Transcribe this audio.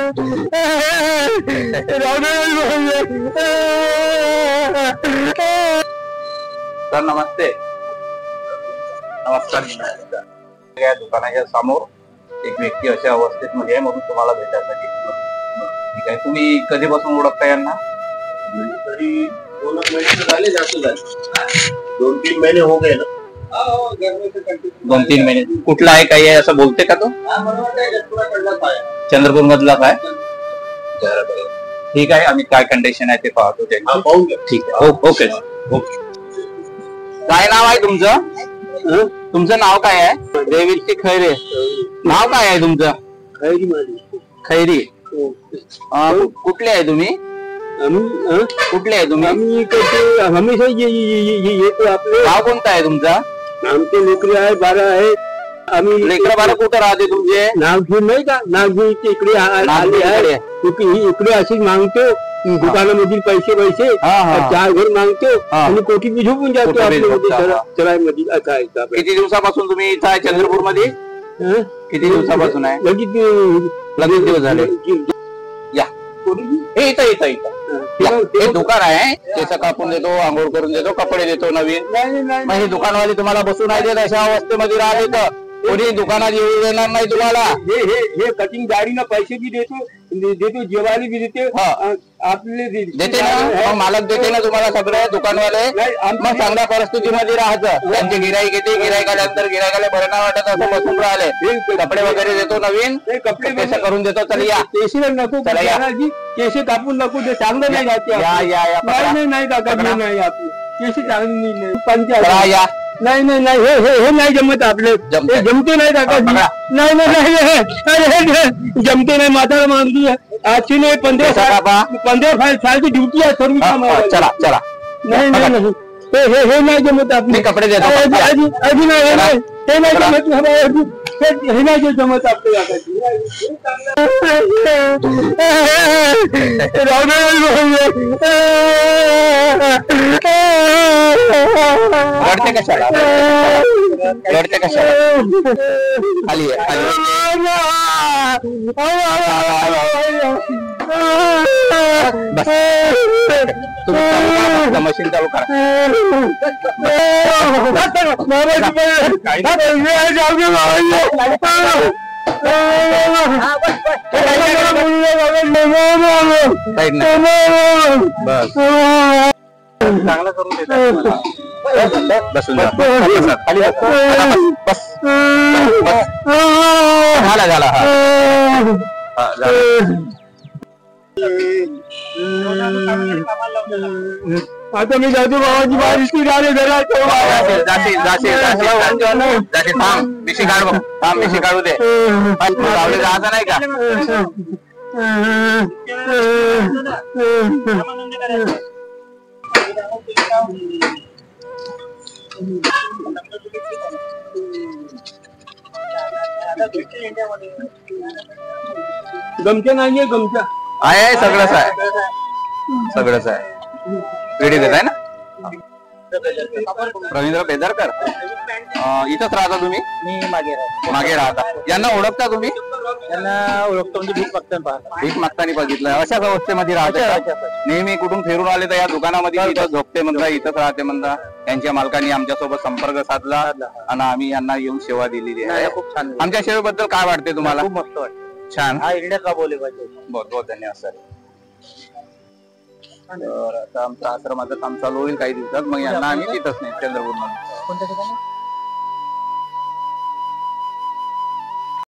Sir नमस्ते. नमस्कार. या दुकानाच्या समोर एक व्यक्ती अशा अवस्थेत मध्ये आहे म्हणून तुम्हाला भेटायसाठी. ठीक आहे, तुम्ही कधीपासून ओळखता यांना? तरी 2 महिने झाले, जास्त झाले. 2-3 महिने हो गए ना. 2-3 महिने. कुठला आहे, काही आहे असं बोलते का तो? चंद्रपूर मधला काय? ठीक आहे, आम्ही काय कंडिशन आहे ते पाहतो. ठीक आहे, ओके ओके. काय नाव आहे तुमचं? तुमचं नाव काय आहे? देवीची खैरे. नाव काय आहे तुमचं? खैरी. कुठले आहे तुम्ही? कुठले आहे तुम्ही? हमेशा येतो. आपले नाव कोणतं आहे तुमचं? आमचे लेकरं आहे, 12 आहे. आम्ही लेकरं 12 कुठं राहते तुमचे? नागपूर नाही का? नागपूर इकडे आले आहे. इकडे अशीच मागतो दुकानामधील पैसे 4 घर मागतो आणि कोटी झोपून जातो आपल्यामध्ये. किती दिवसापासून तुम्ही इथं आहे चंद्रपूर मध्ये? किती दिवसापासून आहे? लगेच दिवस झाले. या हे इथं इथं इथं हे दुकान आहे. केस कापून देतो, आंघोळ करून देतो, कपडे देतो नवीन. मग हे दुकानवाले तुम्हाला बसून नाही देत. अशा अवस्थेमध्ये राहिले तर कोणी दुकानात येऊ देणार नाही तुम्हाला. हे कटिंग गाडीनं पैसे बी देतो, जेवायला बी देते. आपले देते ना, मग मालक देते ना तुम्हाला सगळे दुकानवाले. मग चांगल्या परिस्थितीमध्ये राहायचं. त्यांचे गिराईक येते, गिराईकाल्यानंतर गिराईकाला बरं नाही वाटत असं बसून राहिले. कपडे वगैरे देतो नवीन, कपडे पैसे करून देतो. चल या. केस नको, केस कापून नको, ते चांगलं नाही जाते. नाही काका, नाही आपले केस चांगली नाही. पंचायत नाही नाही नाही, हे नाही जमत. आपले जमते नाही काका. नाही जमते नाही. म्हातारा माणूस आजची नाही 15 सालची ड्युटी आहे सर्व. चला चला. नाही नाही हे नाही जमत. आपले कपडे देतो. अजून हे नाही जमत. हे नाही जमत आपले काकाची. रडते कशाला? रडते कशाला? खाली मशीन चालू करा. बस चांगलं करून देतात. बसून जा. खाली बस. झाला झाला. आता मी जातो बाबाची बारिश झाले. थांब मिशी काढ. थांब मिशी काढू दे. गावले जायचं नाही का? गमच्या नाहीये. गमच्या आहे, सगळंच आहे. सगळंच आहे. रेडी देत आहे ना? रवींद्र बेदरकर. इथंच राहता तुम्ही? मी मागे राहता. यांना ओळखता तुम्ही? त्यांना ओळखतो म्हणजे भीक मागताना. भीक मागताना बघितलं. अशाच अवस्थेमध्ये राहते. नेहमी कुठून फिरून आले तर या दुकानामध्ये इथं झोपते म्हणता, इथंच राहते म्हणता. यांच्या मालकांनी आमच्यासोबत संपर्क साधला आणि आम्ही यांना येऊन सेवा दिलेली आहे. खूप छान. आमच्या सेवेबद्दल काय वाटते तुम्हाला? खूप मस्त वाटतं. छान. हा इंडिया का बोले पाहिजे. बहुत बहुत धन्यवाद सर. तर आता आमचा आश्रमाचं काम चालू होईल काही दिवसात. मग यांना आम्ही तिथंच नाही चंद्रपूर मध्ये. कोणत्या ठिकाणी?